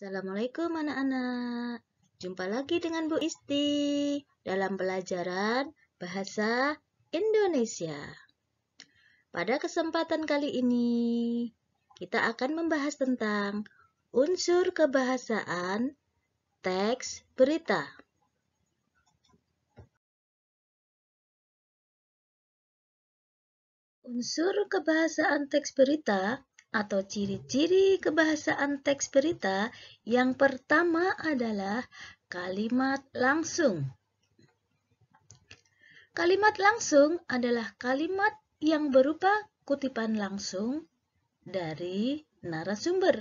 Assalamualaikum anak-anak. Jumpa lagi dengan Bu Isti dalam pelajaran Bahasa Indonesia. Pada kesempatan kali ini, kita akan membahas tentang unsur kebahasaan teks berita. Unsur kebahasaan teks berita atau ciri-ciri kebahasaan teks berita yang pertama adalah kalimat langsung. Kalimat langsung adalah kalimat yang berupa kutipan langsung dari narasumber.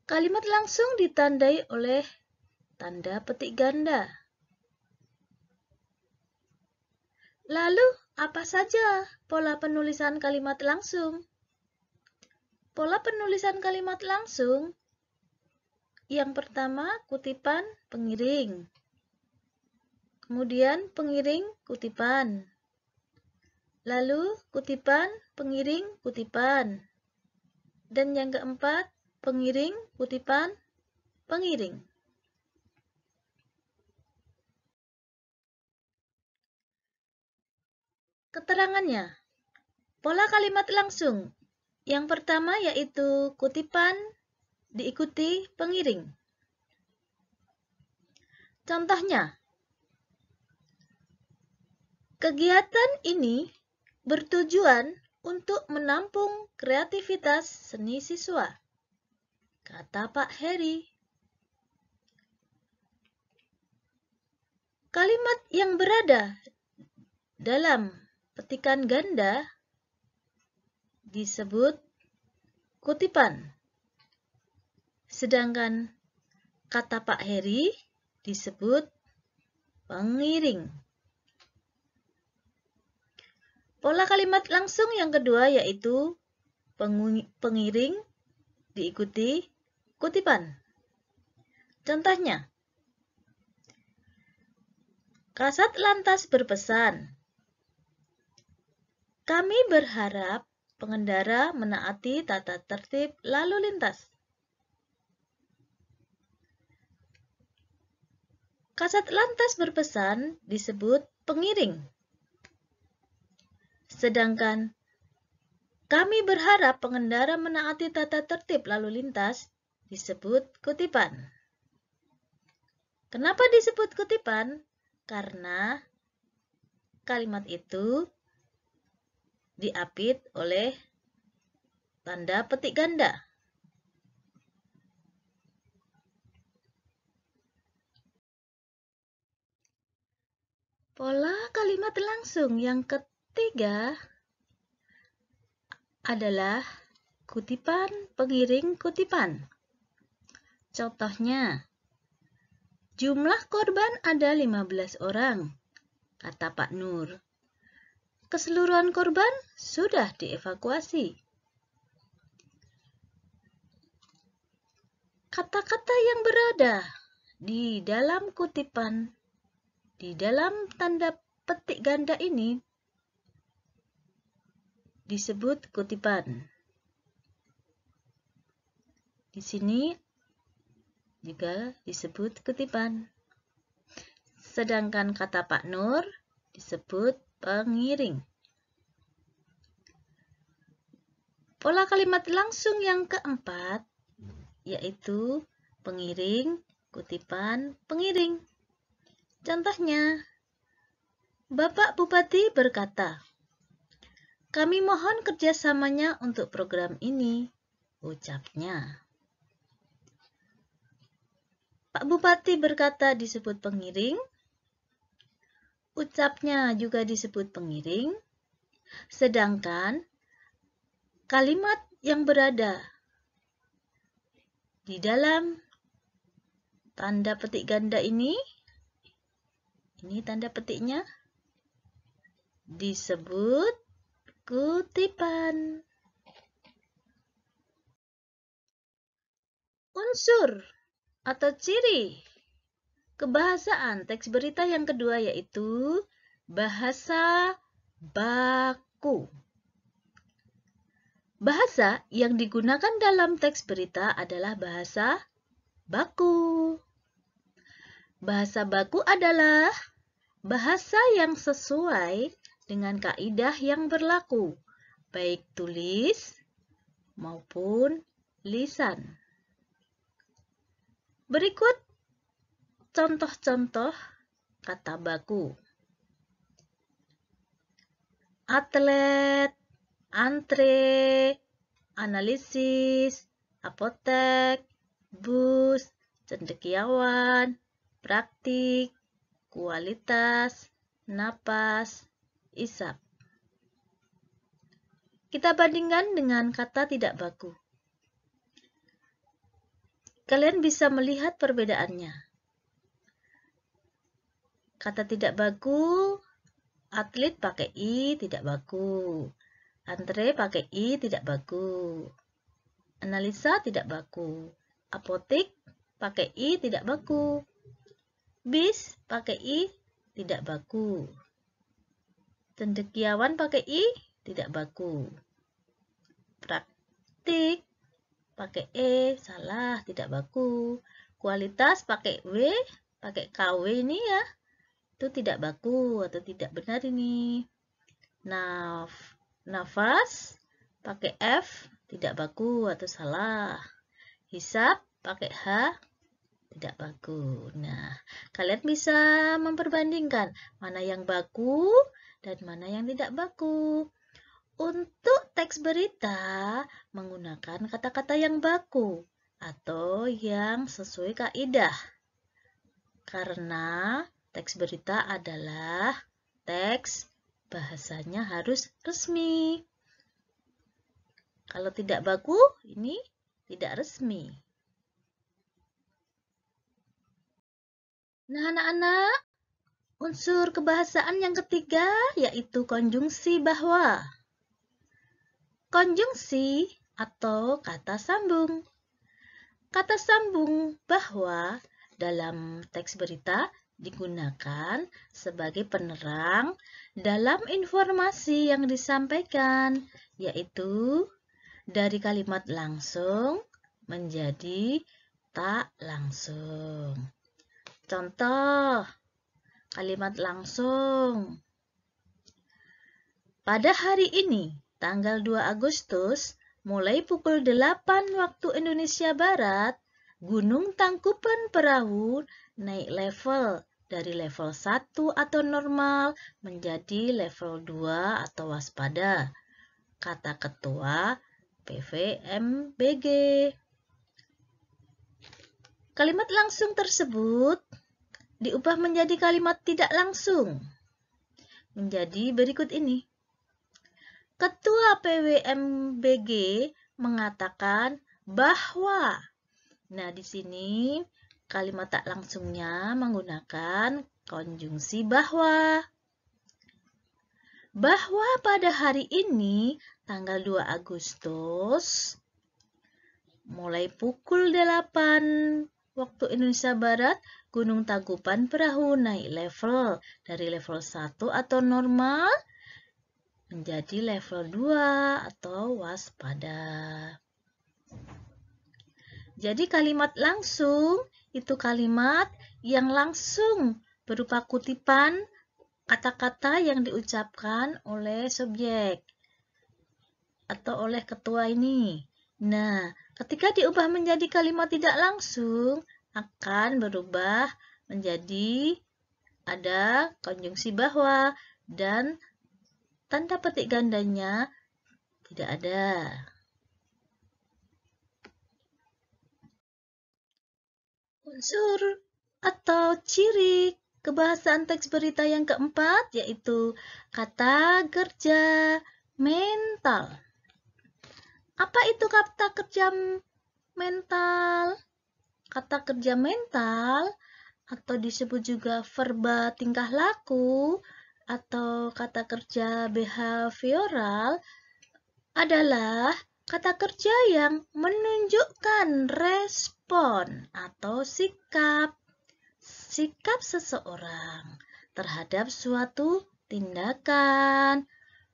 Kalimat langsung ditandai oleh tanda petik ganda. Lalu, apa saja pola penulisan kalimat langsung? Pola penulisan kalimat langsung yang pertama kutipan pengiring. Kemudian pengiring kutipan. Lalu kutipan pengiring kutipan. Dan yang keempat pengiring kutipan pengiring. Keterangannya. Pola kalimat langsung. Yang pertama yaitu kutipan diikuti pengiring. Contohnya, kegiatan ini bertujuan untuk menampung kreativitas seni siswa, kata Pak Heri. Kalimat yang berada dalam petikan ganda disebut kutipan, sedangkan kata Pak Heri disebut pengiring. Pola kalimat langsung yang kedua yaitu pengiring diikuti kutipan. Contohnya, Kasat lantas berpesan, kami berharap pengendara menaati tata tertib lalu lintas. Kasat lantas berpesan disebut pengiring. Sedangkan kami berharap pengendara menaati tata tertib lalu lintas disebut kutipan. Kenapa disebut kutipan? Karena kalimat itu diapit oleh tanda petik ganda. Pola kalimat langsung yang ketiga adalah kutipan pengiring kutipan. Contohnya, jumlah korban ada 15 orang, kata Pak Nur. Keseluruhan korban sudah dievakuasi. Kata-kata yang berada di dalam kutipan, di dalam tanda petik ganda ini disebut kutipan. Di sini juga disebut kutipan. Sedangkan kata Pak Nur disebut pengiring. Pola kalimat langsung yang keempat yaitu pengiring, kutipan, pengiring. Contohnya, Bapak Bupati berkata, kami mohon kerjasamanya untuk program ini, ucapnya. Pak Bupati berkata disebut pengiring, ucapnya juga disebut pengiring, sedangkan kalimat yang berada di dalam tanda petik ganda ini tanda petiknya, disebut kutipan. Unsur atau ciri kebahasaan teks berita yang kedua yaitu bahasa baku. Bahasa yang digunakan dalam teks berita adalah bahasa baku. Bahasa baku adalah bahasa yang sesuai dengan kaidah yang berlaku, baik tulis maupun lisan. Berikut contoh-contoh kata baku. Atlet, antre, analisis, apotek, bus, cendekiawan, praktik, kualitas, napas, isap. Kita bandingkan dengan kata tidak baku. Kalian bisa melihat perbedaannya. Kata tidak baku, atlet pakai I, tidak baku. Antre pakai I, tidak baku. Analisa tidak baku. Apotek pakai I, tidak baku. Bis pakai I, tidak baku. Cendekiawan pakai I, tidak baku. Praktik pakai E, salah, tidak baku. Kualitas pakai W, pakai KW ini ya. Itu tidak baku atau tidak benar ini. Nafas pakai F, tidak baku atau salah. Hisap pakai H, tidak baku. Nah, kalian bisa memperbandingkan mana yang baku dan mana yang tidak baku. Untuk teks berita menggunakan kata-kata yang baku atau yang sesuai kaidah. Karena teks berita adalah teks bahasanya harus resmi. Kalau tidak baku, ini tidak resmi. Nah, anak-anak, unsur kebahasaan yang ketiga yaitu konjungsi bahwa. Konjungsi atau kata sambung. Kata sambung bahwa dalam teks berita digunakan sebagai penerang dalam informasi yang disampaikan, yaitu dari kalimat langsung menjadi tak langsung. Contoh, kalimat langsung. Pada hari ini, tanggal 2 Agustus, mulai pukul 8 waktu Indonesia Barat, Gunung Tangkuban Perahu naik level dari level 1 atau normal menjadi level 2 atau waspada, kata Ketua PVMBG. Kalimat langsung tersebut diubah menjadi kalimat tidak langsung. Menjadi berikut ini. Ketua PVMBG mengatakan bahwa. Nah, di sini kalimat tak langsungnya menggunakan konjungsi bahwa. Bahwa pada hari ini, tanggal 2 Agustus, mulai pukul 8 waktu Indonesia Barat, Gunung Tangkuban Perahu naik level dari level 1 atau normal menjadi level 2 atau waspada. Jadi kalimat langsung itu kalimat yang langsung berupa kutipan kata-kata yang diucapkan oleh subjek atau oleh ketua ini. Nah, ketika diubah menjadi kalimat tidak langsung akan berubah menjadi ada konjungsi bahwa dan tanda petik gandanya tidak ada. Unsur atau ciri kebahasaan teks berita yang keempat yaitu kata kerja mental. Apa itu kata kerja mental? Kata kerja mental atau disebut juga verba tingkah laku atau kata kerja behavioral adalah kata kerja yang menunjukkan respon atau sikap seseorang terhadap suatu tindakan,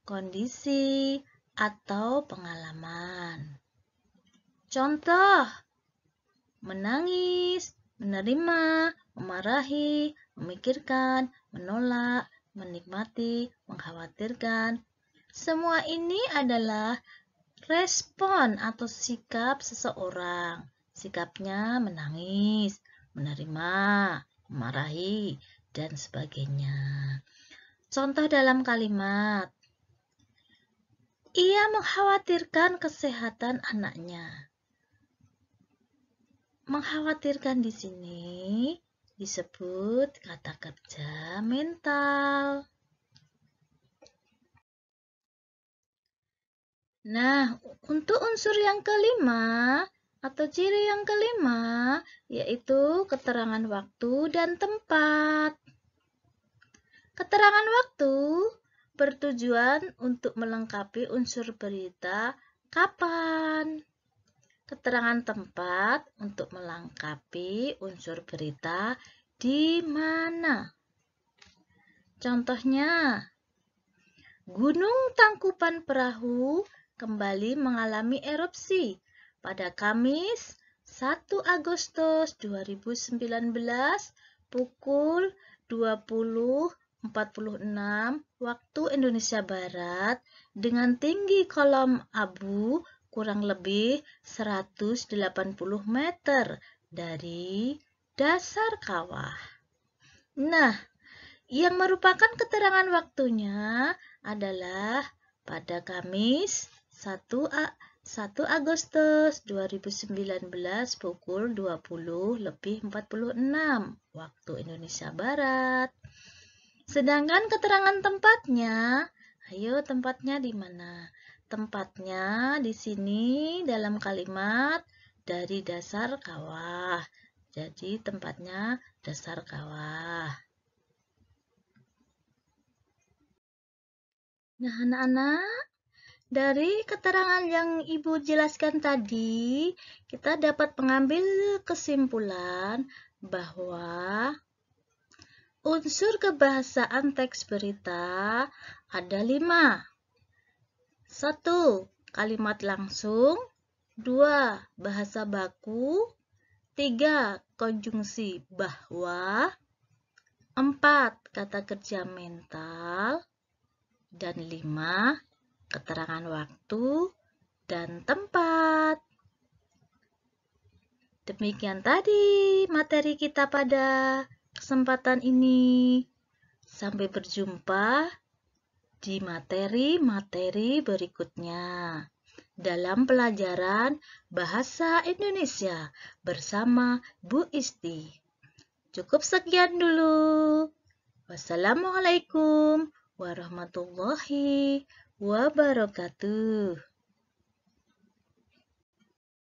kondisi, atau pengalaman. Contoh: menangis, menerima, memarahi, memikirkan, menolak, menikmati, mengkhawatirkan. Semua ini adalah respon atau sikap seseorang. Sikapnya menangis, menerima, memarahi, dan sebagainya. Contoh dalam kalimat: ia mengkhawatirkan kesehatan anaknya. Mengkhawatirkan di sini disebut kata kerja mental. Nah, untuk unsur yang kelima atau ciri yang kelima, yaitu keterangan waktu dan tempat. Keterangan waktu bertujuan untuk melengkapi unsur berita kapan. Keterangan tempat untuk melengkapi unsur berita di mana. Contohnya, Gunung Tangkuban Perahu kembali mengalami erupsi pada Kamis 1 Agustus 2019 pukul 20.46 waktu Indonesia Barat dengan tinggi kolom abu kurang lebih 180 meter dari dasar kawah. Nah, yang merupakan keterangan waktunya adalah pada Kamis 1 Agustus 2019 pukul 20.46 waktu Indonesia Barat. Sedangkan keterangan tempatnya, ayo tempatnya di mana? Tempatnya di sini dalam kalimat dari dasar kawah. Jadi tempatnya dasar kawah. Nah, anak-anak, dari keterangan yang Ibu jelaskan tadi, kita dapat mengambil kesimpulan bahwa unsur kebahasaan teks berita ada 5. 1. Kalimat langsung. 2. Bahasa baku. 3. Konjungsi bahwa. 4. Kata kerja mental. Dan 5. Keterangan waktu dan tempat. Demikian tadi materi kita pada kesempatan ini. Sampai berjumpa di materi-materi berikutnya dalam pelajaran Bahasa Indonesia bersama Bu Isti. Cukup sekian dulu. Wassalamualaikum warahmatullahi wabarakatuh.